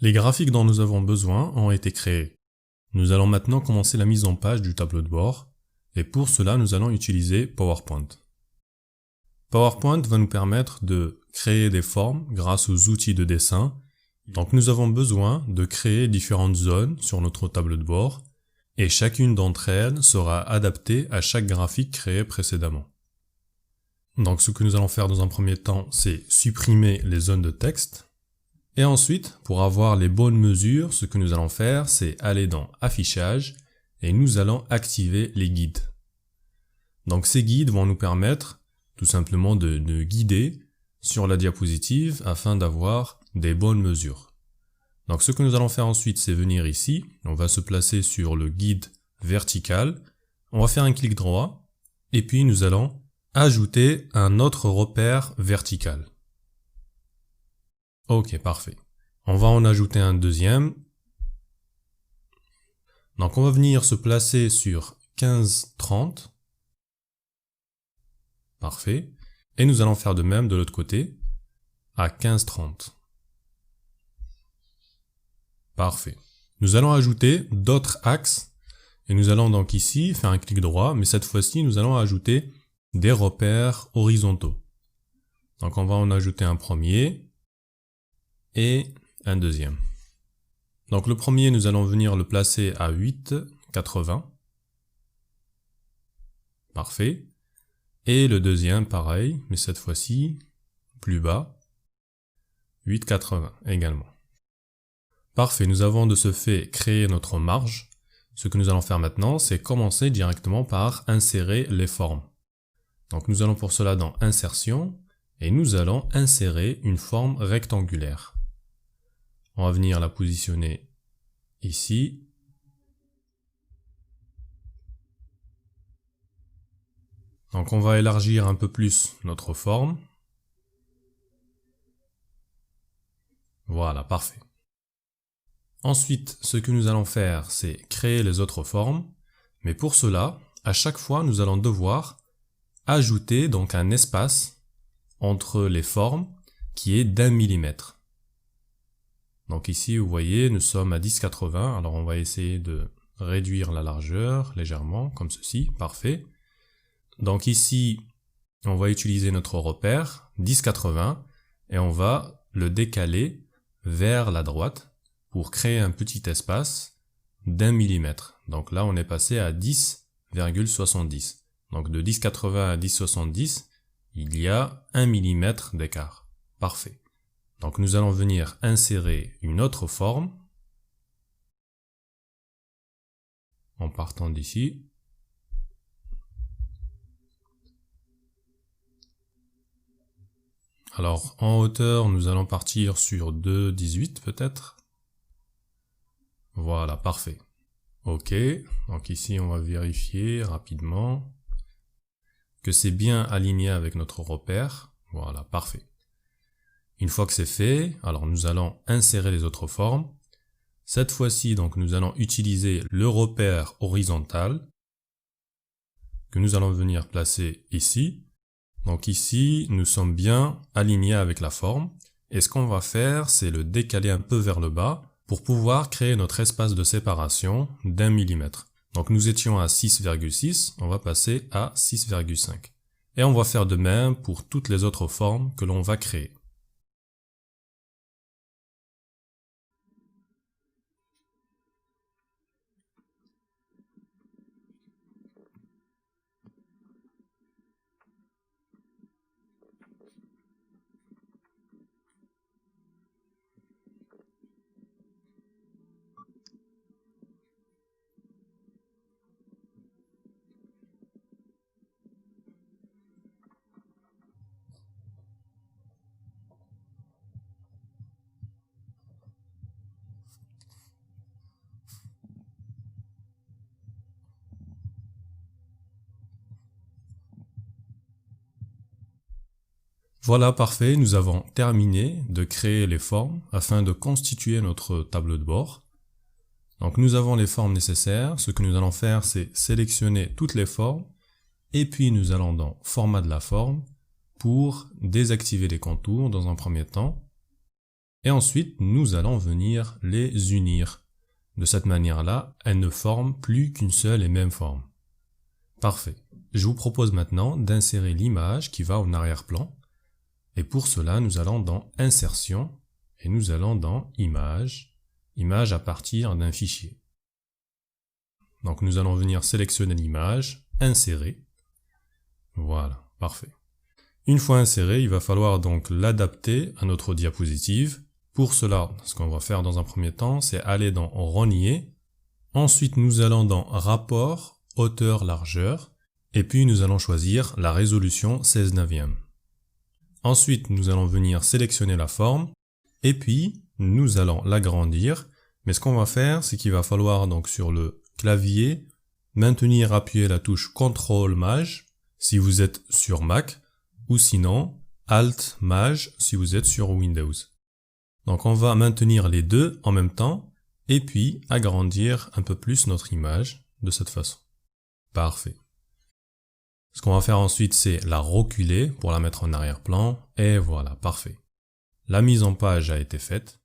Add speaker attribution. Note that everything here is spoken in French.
Speaker 1: Les graphiques dont nous avons besoin ont été créés. Nous allons maintenant commencer la mise en page du tableau de bord et pour cela nous allons utiliser PowerPoint. PowerPoint va nous permettre de créer des formes grâce aux outils de dessin. Donc nous avons besoin de créer différentes zones sur notre tableau de bord et chacune d'entre elles sera adaptée à chaque graphique créé précédemment. Donc ce que nous allons faire dans un premier temps, c'est supprimer les zones de texte. Et ensuite, pour avoir les bonnes mesures, ce que nous allons faire, c'est aller dans Affichage et nous allons activer les guides. Donc ces guides vont nous permettre tout simplement de guider sur la diapositive afin d'avoir des bonnes mesures. Donc ce que nous allons faire ensuite, c'est venir ici, on va se placer sur le guide vertical, on va faire un clic droit et puis nous allons ajouter un autre repère vertical. Ok, parfait. On va en ajouter un deuxième. Donc on va venir se placer sur 15-30. Parfait. Et nous allons faire de même de l'autre côté à 15-30. Parfait. Nous allons ajouter d'autres axes et nous allons donc ici faire un clic droit, mais cette fois-ci nous allons ajouter des repères horizontaux. Donc on va en ajouter un premier et un deuxième. Donc le premier, nous allons venir le placer à 8,80. Parfait. Et le deuxième, pareil, mais cette fois-ci, plus bas, 8,80 également. Parfait, nous avons de ce fait créé notre marge. Ce que nous allons faire maintenant, c'est commencer directement par insérer les formes. Donc nous allons pour cela dans Insertion, et nous allons insérer une forme rectangulaire. On va venir la positionner ici. Donc on va élargir un peu plus notre forme. Voilà, parfait. Ensuite, ce que nous allons faire, c'est créer les autres formes. Mais pour cela, à chaque fois, nous allons devoir ajouter donc un espace entre les formes qui est d'1 millimètre. Donc ici, vous voyez, nous sommes à 10,80. Alors on va essayer de réduire la largeur légèrement, comme ceci. Parfait. Donc ici, on va utiliser notre repère 10,80 et on va le décaler vers la droite pour créer un petit espace d'1 millimètre. Donc là, on est passé à 10,70. Donc de 10,80 à 10,70, il y a 1 millimètre d'écart. Parfait. Donc nous allons venir insérer une autre forme en partant d'ici. Alors en hauteur, nous allons partir sur 2,18 peut-être. Voilà, parfait. Ok, donc ici on va vérifier rapidement que c'est bien aligné avec notre repère. Voilà, parfait. Une fois que c'est fait, alors nous allons insérer les autres formes. Cette fois-ci, donc nous allons utiliser le repère horizontal que nous allons venir placer ici. Donc ici, nous sommes bien alignés avec la forme. Et ce qu'on va faire, c'est le décaler un peu vers le bas pour pouvoir créer notre espace de séparation d'1 millimètre. Donc nous étions à 6,6, on va passer à 6,5. Et on va faire de même pour toutes les autres formes que l'on va créer. Voilà, parfait, nous avons terminé de créer les formes afin de constituer notre tableau de bord. Donc nous avons les formes nécessaires, ce que nous allons faire c'est sélectionner toutes les formes et puis nous allons dans Format de la forme pour désactiver les contours dans un premier temps. Et ensuite, nous allons venir les unir. De cette manière-là, elles ne forment plus qu'une seule et même forme. Parfait. Je vous propose maintenant d'insérer l'image qui va en arrière-plan. Et pour cela, nous allons dans Insertion et nous allons dans Image, Image à partir d'un fichier. Donc nous allons venir sélectionner l'image, insérer. Voilà, parfait. Une fois inséré, il va falloir donc l'adapter à notre diapositive. Pour cela, ce qu'on va faire dans un premier temps, c'est aller dans Renier. Ensuite, nous allons dans Rapport, Hauteur, Largeur. Et puis, nous allons choisir la résolution 16/9. Ensuite, nous allons venir sélectionner la forme. Et puis, nous allons l'agrandir. Mais ce qu'on va faire, c'est qu'il va falloir donc sur le clavier maintenir appuyé la touche CTRL-MAJ si vous êtes sur Mac. Ou sinon, Alt-Maj si vous êtes sur Windows. Donc on va maintenir les deux en même temps, et puis agrandir un peu plus notre image de cette façon. Parfait. Ce qu'on va faire ensuite, c'est la reculer pour la mettre en arrière-plan, et voilà, parfait. La mise en page a été faite.